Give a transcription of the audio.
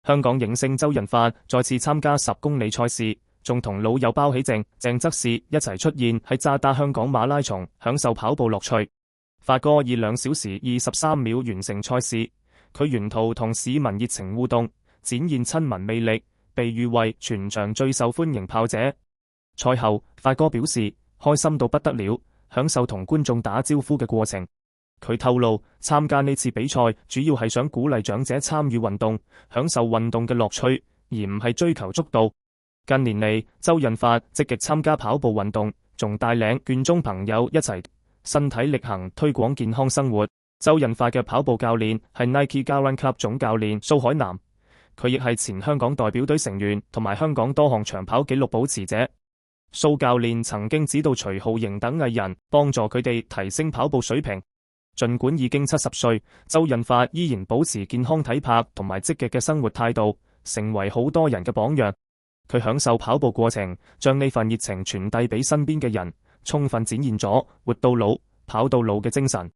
香港影星周潤發再次參加10公里賽事，仲同老友包起靜、鄭則仕一齊出現喺渣打香港馬拉松，享受跑步樂趣。發哥以2小時23秒完成賽事，佢沿途同市民熱情互動，展現親民魅力，被譽為全場最受歡迎跑者。賽後，發哥表示開心到不得了，享受同觀眾打招呼嘅過程。佢透露參加呢次比賽主要係想鼓勵長者參與運動，享受運動嘅樂趣，而唔係追求速度。近年嚟，周潤發積極參加跑步運動，仲帶領圈中朋友一齊身體力行推廣健康生活。周潤發嘅跑步教練係 Nike Run Club 總教練蘇海南，佢亦係前香港代表隊成員同埋香港多項長跑紀錄保持者。蘇教練曾經指導徐浩瑩等藝人，幫助佢哋提升跑步水平。儘管已經70歲，周潤發依然保持健康體魄同埋積極嘅生活態度，成為好多人嘅榜樣。佢享受跑步過程，將呢份熱情傳遞俾身邊嘅人，充分展現咗活到老、跑到老嘅精神。